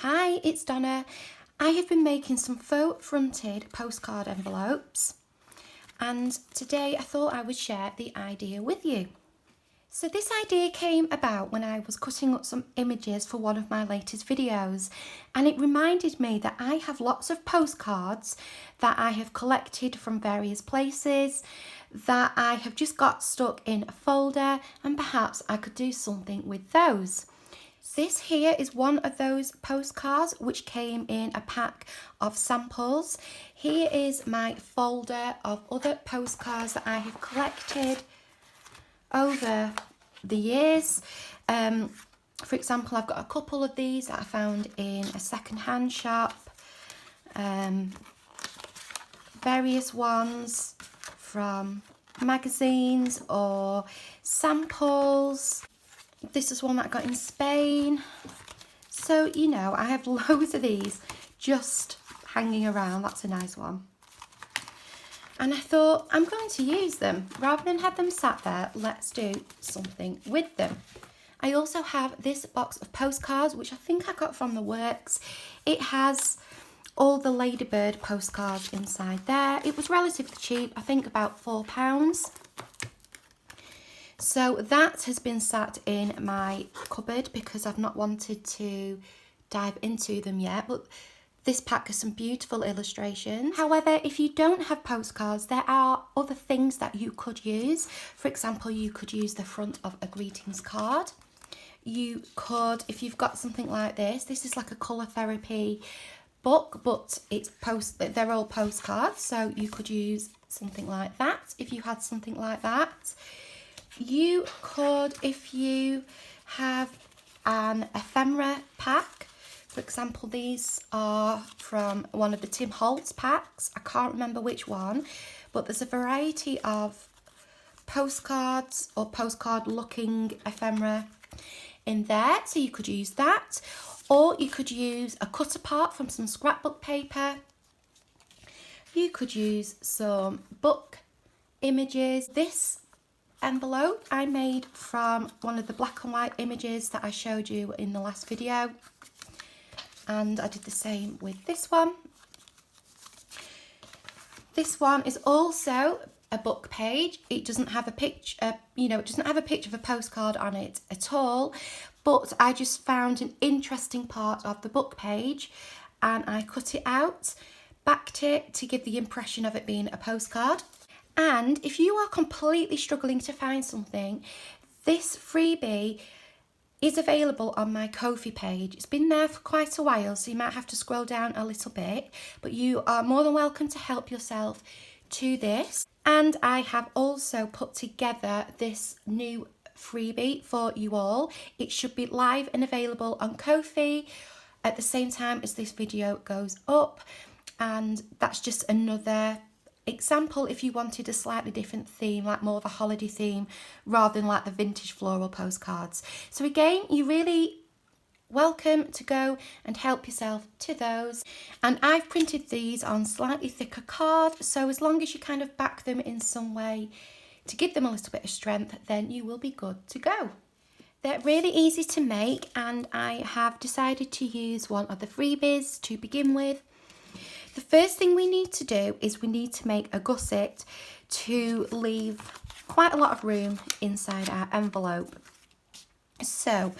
Hi, it's Donna. I have been making some faux fronted postcard envelopes, and today I thought I would share the idea with you. So this idea came about when I was cutting up some images for one of my latest videos, and it reminded me that I have lots of postcards that I have collected from various places that I have just got stuck in a folder, and perhaps I could do something with those. This here is one of those postcards which came in a pack of samples. Here is my folder of other postcards that I have collected over the years. For example, I've got a couple of these that I found in a second-hand shop. Various ones from magazines or samples. This is one that I got in Spain. So, you know, I have loads of these just hanging around. That's a nice one. And I thought, I'm going to use them. Rather than have them sat there, let's do something with them. I also have this box of postcards, which I think I got from the works. It has all the ladybird postcards inside there. It was relatively cheap, I think about £4. So that has been sat in my cupboard because I've not wanted to dive into them yet. But this pack has some beautiful illustrations. However, if you don't have postcards, there are other things that you could use. For example, you could use the front of a greetings card. You could, if you've got something like this is like a colour therapy book, but they're all postcards. So you could use something like that if you had something like that. You could, if you have an ephemera pack, for example, these are from one of the Tim Holtz packs. I can't remember which one, but there's a variety of postcards or postcard looking ephemera in there. So you could use that, or you could use a cut apart from some scrapbook paper. You could use some book images. This envelope I made from one of the black and white images that I showed you in the last video, and I did the same with this one. This one is also a book page. It doesn't have a picture, it doesn't have a picture of a postcard on it at all, but I just found an interesting part of the book page and I cut it out, backed it to give the impression of it being a postcard. And if you are completely struggling to find something, this freebie is available on my Kofi page. It's been there for quite a while, so you might have to scroll down a little bit, but you are more than welcome to help yourself to this. And I have also put together this new freebie for you all. It should be live and available on Kofi at the same time as this video goes up. And that's just another example if you wanted a slightly different theme, like more of a holiday theme rather than like the vintage floral postcards. So again, you're really welcome to go and help yourself to those. And I've printed these on slightly thicker card, so as long as you kind of back them in some way to give them a little bit of strength, then you will be good to go. They're really easy to make, and I have decided to use one of the freebies to begin with. The first thing we need to do is we need to make a gusset to leave quite a lot of room inside our envelope. So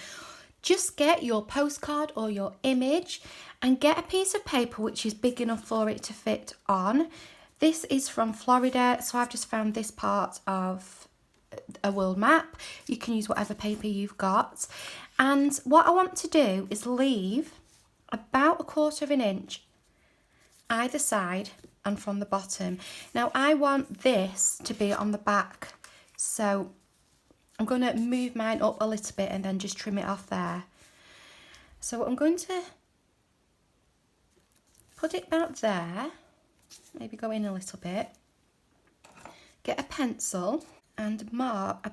just get your postcard or your image and get a piece of paper which is big enough for it to fit on. This is from Florida, so I've just found this part of a world map. You can use whatever paper you've got. And what I want to do is leave about 1/4 inch either side and from the bottom. Now I want this to be on the back, so I'm going to move mine up a little bit and then just trim it off there. So I'm going to put it about there, maybe go in a little bit, get a pencil and mark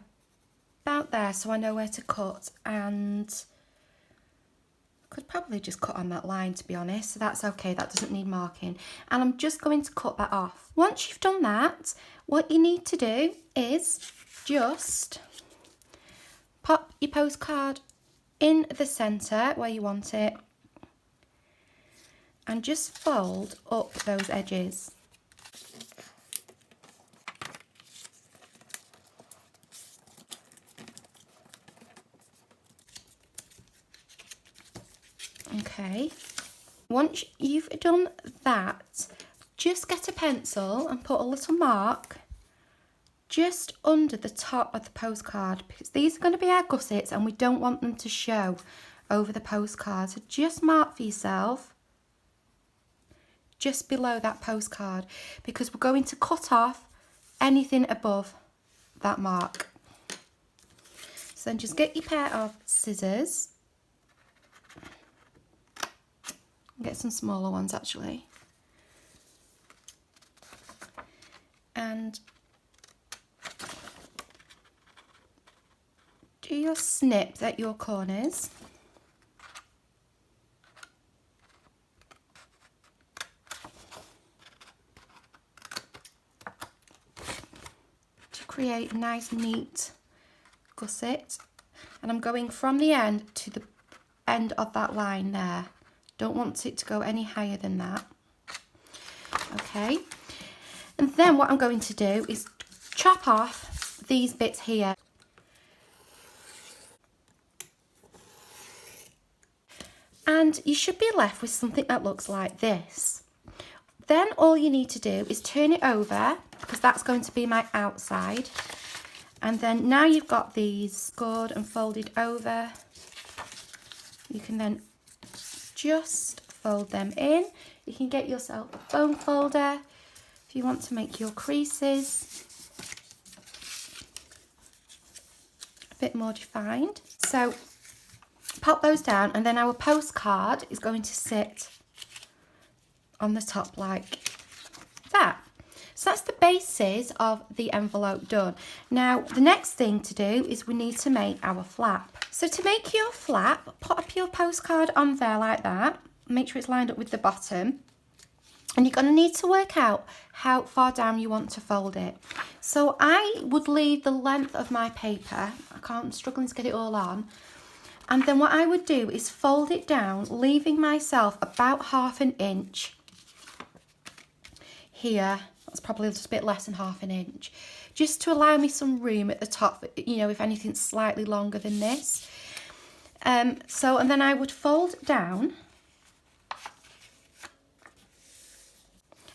about there so I know where to cut, and could probably just cut on that line, to be honest, so that's okay, that doesn't need marking. And I'm just going to cut that off. Once you've done that, what you need to do is just pop your postcard in the centre where you want it, and just fold up those edges. Okay, once you've done that, just get a pencil and put a little mark just under the top of the postcard, because these are going to be our gussets and we don't want them to show over the postcard. So just mark for yourself just below that postcard, because we're going to cut off anything above that mark. So then just get your pair of scissors. Get some smaller ones actually. And do your snips at your corners. To create a nice neat gusset. And I'm going from the end to the end of that line there. Don't want it to go any higher than that. Okay, and then what I'm going to do is chop off these bits here. And you should be left with something that looks like this. Then all you need to do is turn it over, because that's going to be my outside. And then now you've got these scored and folded over, you can then just fold them in. You can get yourself a bone folder if you want to make your creases a bit more defined. So pop those down, and then our postcard is going to sit on the top like that. So that's the basis of the envelope done. Now the next thing to do is we need to make our flap. So to make your flap, put up your postcard on there like that. Make sure it's lined up with the bottom. And you're going to need to work out how far down you want to fold it. So I would leave the length of my paper. I'm struggling to get it all on. And then what I would do is fold it down, leaving myself about 1/2 inch here. That's probably just a bit less than 1/2 inch, just to allow me some room at the top, you know, if anything's slightly longer than this. And then I would fold down,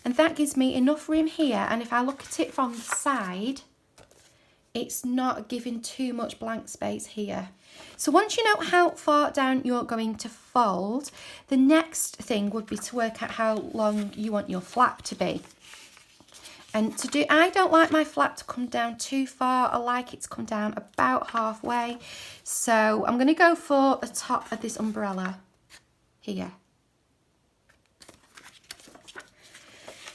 and that gives me enough room here. And if I look at it from the side, it's not giving too much blank space here. So once you know how far down you're going to fold, the next thing would be to work out how long you want your flap to be. And I don't like my flap to come down too far. I like it to come down about halfway. So I'm going to go for the top of this umbrella here.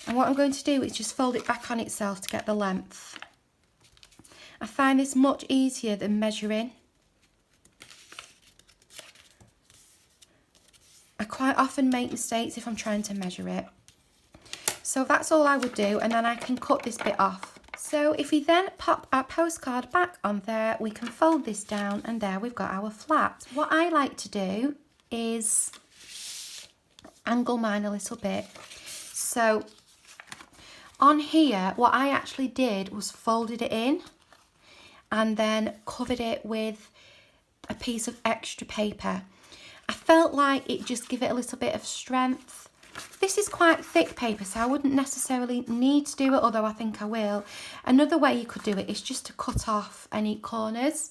And what I'm going to do is just fold it back on itself to get the length. I find this much easier than measuring. I quite often make mistakes if I'm trying to measure it. So that's all I would do, and then I can cut this bit off. So if we then pop our postcard back on there, we can fold this down, and there we've got our flap. What I like to do is angle mine a little bit. So on here, what I actually did was folded it in and then covered it with a piece of extra paper. I felt like it just give it a little bit of strength. This is quite thick paper, so I wouldn't necessarily need to do it, although I think I will. Another way you could do it is just to cut off any corners.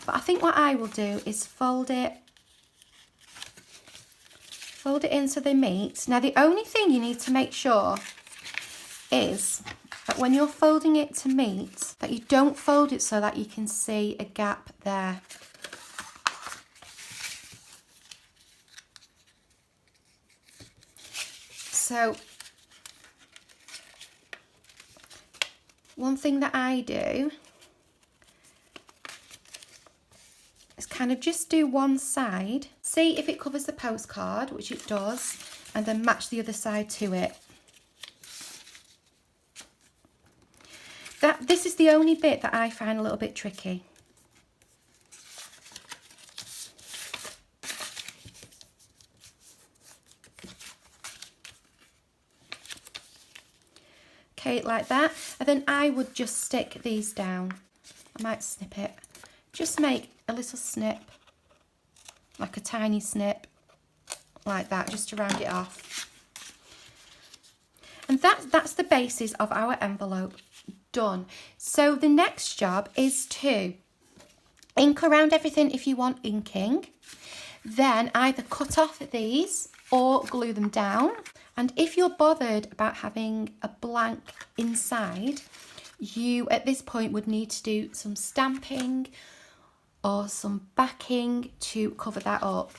But I think what I will do is fold it in so they meet. Now the only thing you need to make sure is that when you're folding it to meet, that you don't fold it so that you can see a gap there. So one thing that I do is kind of just do one side, see if it covers the postcard, which it does, and then match the other side to it. This is the only bit that I find a little bit tricky. Okay, like that. And then I would just stick these down. I might snip it. Just make a little snip, like a tiny snip, like that, just to round it off. And that's the basis of our envelope done. So the next job is to ink around everything if you want inking. Then either cut off these or glue them down. And if you're bothered about having a blank inside, you at this point would need to do some stamping or some backing to cover that up.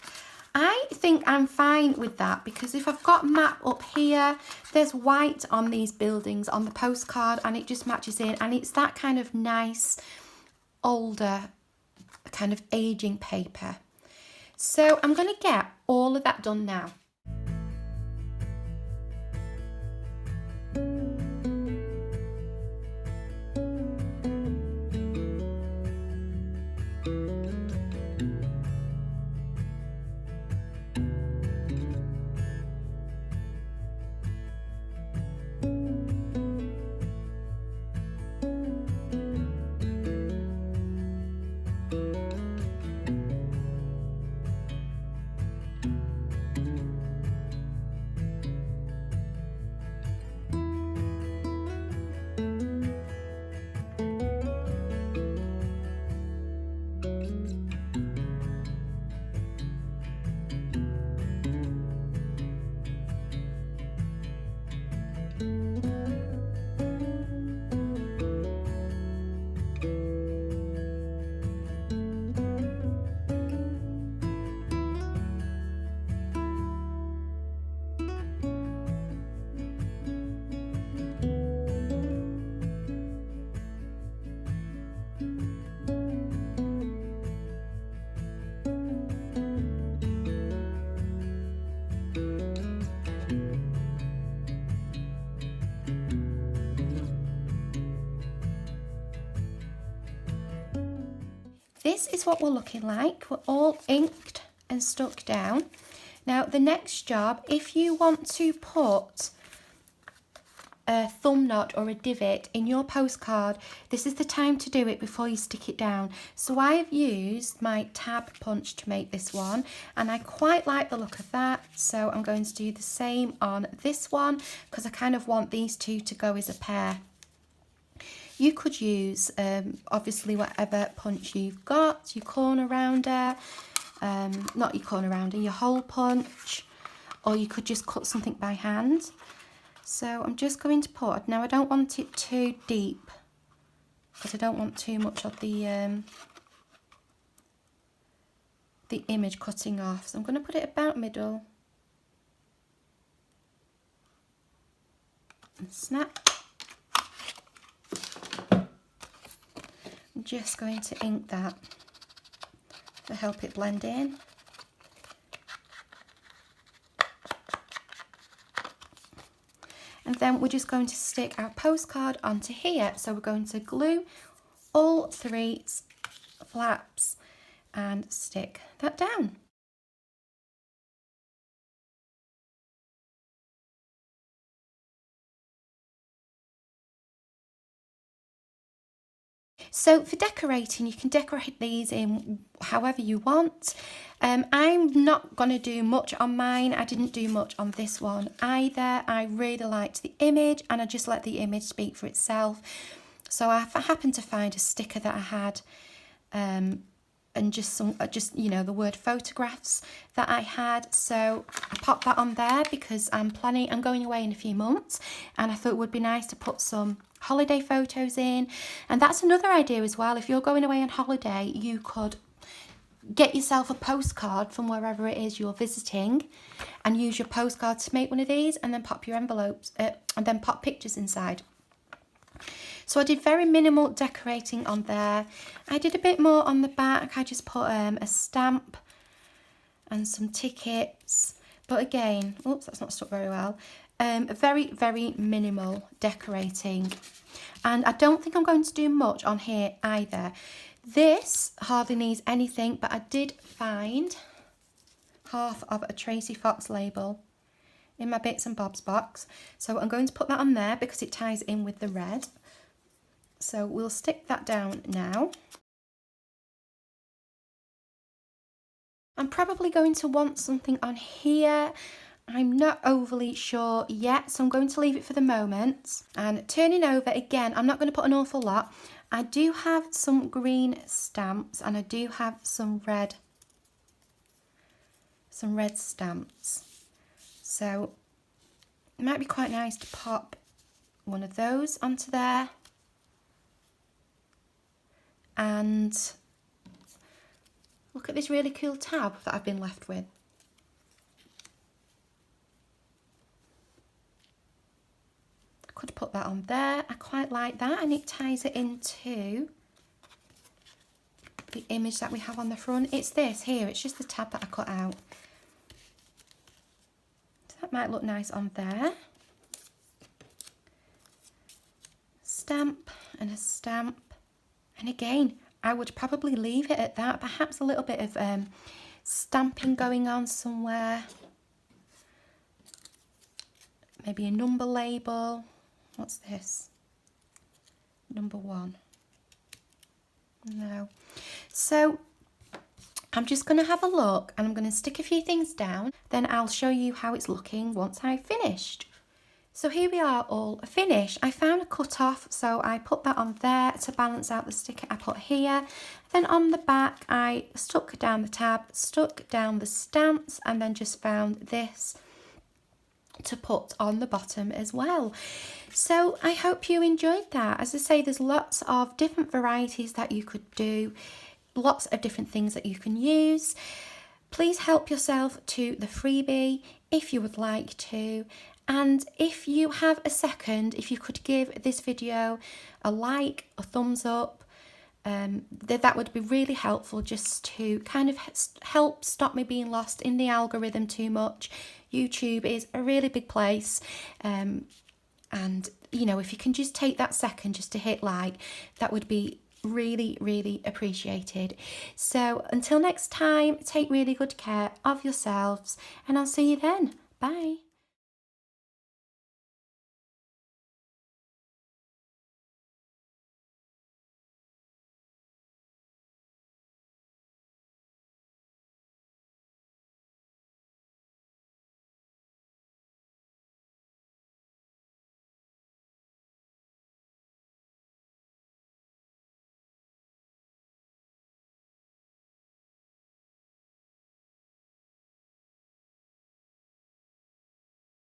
I think I'm fine with that because if I've got map up here, there's white on these buildings on the postcard and it just matches in, and it's that kind of nice older kind of aging paper. So I'm going to get all of that done now. This is what we're looking like. We're all inked and stuck down. Now the next job, if you want to put a thumb knot or a divot in your postcard, this is the time to do it before you stick it down. So I've used my tab punch to make this one, and I quite like the look of that. So I'm going to do the same on this one because I kind of want these two to go as a pair. You could use, obviously, whatever punch you've got, your corner rounder, not your corner rounder, your hole punch, or you could just cut something by hand. So I'm just going to put, now I don't want it too deep, because I don't want too much of the image cutting off. So I'm going to put it about middle, and snap. I'm just going to ink that to help it blend in. And then we're just going to stick our postcard onto here. So we're going to glue all three flaps and stick that down. So for decorating, you can decorate these in however you want. I'm not going to do much on mine. I didn't do much on this one either. I really liked the image and I just let the image speak for itself. So I happened to find a sticker that I had and just you know, the word photographs that I had. So I popped that on there because I'm going away in a few months, and I thought it would be nice to put some holiday photos in. And that's another idea as well. If you're going away on holiday, you could get yourself a postcard from wherever it is you're visiting and use your postcard to make one of these, and then pop your envelopes and then pop pictures inside. So I did very minimal decorating on there. I did a bit more on the back. I just put a stamp and some tickets. But again, oops, that's not stuck very well. Very, very minimal decorating. And I don't think I'm going to do much on here either. This hardly needs anything, but I did find half of a Tracy Fox label in my bits and bobs box. So I'm going to put that on there because it ties in with the red. So we'll stick that down now. I'm probably going to want something on here. I'm not overly sure yet, so I'm going to leave it for the moment. And turning over again, I'm not going to put an awful lot. I do have some green stamps and I do have some red stamps. So it might be quite nice to pop one of those onto there. And look at this really cool tab that I've been left with. I could put that on there. I quite like that, and it ties it into the image that we have on the front. It's this here, it's just the tab that I cut out. So that might look nice on there. Stamp and a stamp. And again, I would probably leave it at that. Perhaps a little bit of stamping going on somewhere. Maybe a number label. What's this? Number 1. No. So I'm just going to have a look and I'm going to stick a few things down. Then I'll show you how it's looking once I've finished. So here we are, all finished. I found a cut off, so I put that on there to balance out the sticker I put here. Then on the back, I stuck down the tab, stuck down the stamps, and then just found this to put on the bottom as well. So I hope you enjoyed that. As I say, there's lots of different varieties that you could do, lots of different things that you can use. Please help yourself to the freebie if you would like to. And if you have a second, if you could give this video a like, a thumbs up, that would be really helpful, just to kind of help stop me being lost in the algorithm too much. YouTube is a really big place, and you know, if you can just take that second just to hit like, that would be really, really appreciated. So until next time, take really good care of yourselves, and I'll see you then. Bye.